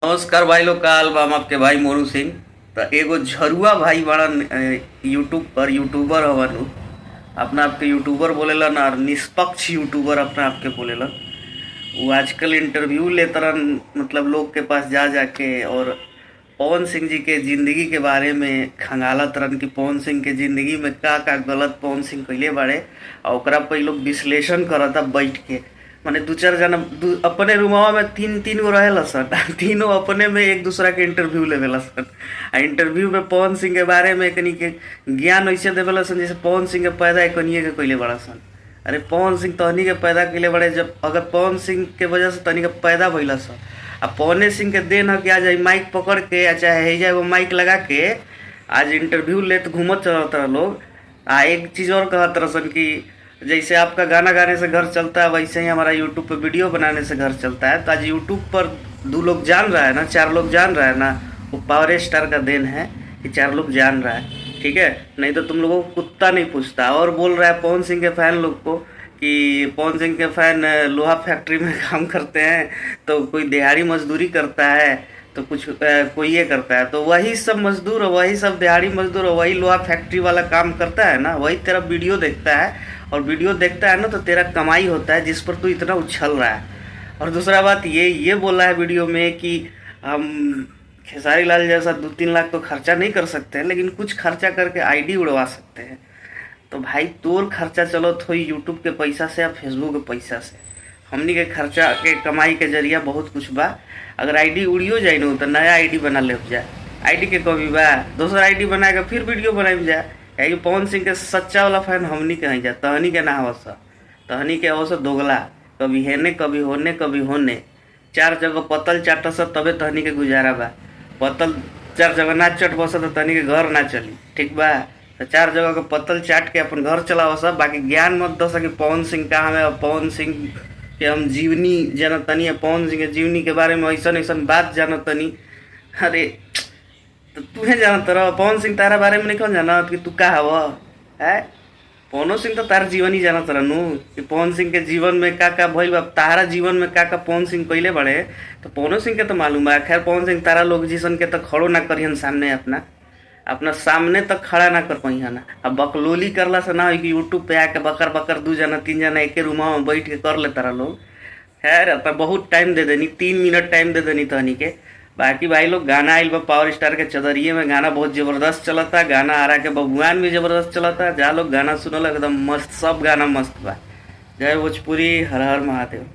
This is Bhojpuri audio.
नमस्कार भाई लोग, का हम आपके भाई मोनू सिंह। तो एगो झरुआ भाई बड़न यूट्यूब पर यूट्यूबर हवन अपना आपके यूट्यूबर बोलेलन और निष्पक्ष यूट्यूबर अपना आपके बोलेलन। वो आजकल इंटरव्यू लेतरन, मतलब लोग के पास जा जाके, और पवन सिंह जी के ज़िंदगी के बारे में खंगालत रहन कि पवन सिंह के ज़िंदगी में का का गलत पवन सिंह कइले बाड़े, और ओकरा पर इ लोग विश्लेषण करता बैठ के। माने दू चार जना अपने रूमवा में तीन तीन गो रहेला सन तीनों अपने में एक दूसरा के इंटरव्यू लेवेला सन। आ इंटरव्यू में पवन सिंह के बारे में कनी के ज्ञान ऐसे देवेला सन जैसे पवन सिंह के पैदा कनिए के कइले बड़ा सन। अरे पवन सिंह तहनी के पैदा कइले बड़े, जब अगर पवन सिंह के वजह से तहनी के पैदा भइला सन। आ पवने सिंह के देन है कि आज माइक पकड़ के, या चाहे हैजा वो माइक लगा के आज इंटरव्यू लेत घूमत चलत रह लोग। आ एक चीज़ और कहत रसन कि जैसे आपका गाना गाने से घर चलता है, वैसे ही हमारा यूट्यूब पे वीडियो बनाने से घर चलता है। तो आज यूट्यूब पर 2 लोग जान रहा है ना, 4 लोग जान रहा है ना, वो पावर स्टार का देन है कि 4 लोग जान रहा है, ठीक है। नहीं तो तुम लोगों को कुत्ता नहीं पूछता। और बोल रहा है पवन सिंह के फैन लोग को कि पवन सिंह के फैन लोहा फैक्ट्री में काम करते हैं, तो कोई दिहाड़ी मजदूरी करता है, तो कुछ कोई ये करता है, तो वही सब मजदूर, वही सब दिहाड़ी मजदूर, वही लोहा फैक्ट्री वाला काम करता है ना, वही तेरा वीडियो देखता है। और वीडियो देखता है ना तो तेरा कमाई होता है, जिस पर तू इतना उछल रहा है। और दूसरा बात ये बोला है वीडियो में कि हम खेसारी लाल जैसा 2-3 लाख तो खर्चा नहीं कर सकते हैं, लेकिन कुछ खर्चा करके आईडी उड़वा सकते हैं। तो भाई तोर खर्चा चलो थोड़ी यूट्यूब के पैसा से या फेसबुक के पैसा से, हमनी के खर्चा के कमाई के जरिया बहुत कुछ बा। अगर आईडी उड़ियो जाए ना तो नया आईडी बना ले जाए, आईडी के कमी बा, दूसरा आईडी बना के फिर वीडियो बनाए जाए। क्या पवन सिंह के सच्चा वाला फैन हमनी के नहीं जा, तहनी के ना आवस, तहनी के आवस दोगला, कभी हेने कभी होने कभी होने। 4 जगह पतल चाटस तबे तहनी के गुजारा बा। पतल 4 जगह ना चट बस तो तहनी के घर ना चली, ठीक बा। तो 4 जगह के पतल चाट के अपन घर चलाओ सब, बाकी ज्ञान मत दो कि पवन सिंह का हमें, पवन सिंह के हम जीवनी जानतनी है, पवन सिंह के जीवनी के बारे में ऐसा ऐसा बात जानतनी। अरे तो तुम्हें जानत रहो, पवन सिंह तारा बारे में नहीं कौन जानत कि तू का हवा है। पवन सिंह तो तारा जीवन ही जानत रहनू कि पवन सिंह के जीवन में का भइल बा, तारा जीवन में का पवन सिंह कइले बड़े, तो पवन सिंह के तो मालूम बा। खैर पवन सिंह तारा लोग जिसन के तो खड़ो ना करिहन सामने, अपना सामने तक खड़ा ना कर पाइहन। अब बकलोली करला से ना हो कि यूट्यूब पे आके बकर बकर 2 जना 3 जना एक रूमा में बैठ के कर ले तारा लोग। खैर अब बहुत टाइम दे देनी, 3 मिनट टाइम दे देनी तहनी के। बाकी भाई लोग गाना आइल बा पावर स्टार के चदरिए में, गाना बहुत जबरदस्त चलता, गाना आरा के बबुआन भी जबरदस्त चलता। जा लोग गाना सुनल एकदम मस्त, सब गाना मस्त बा। जय भोजपुरी, हर हर महादेव।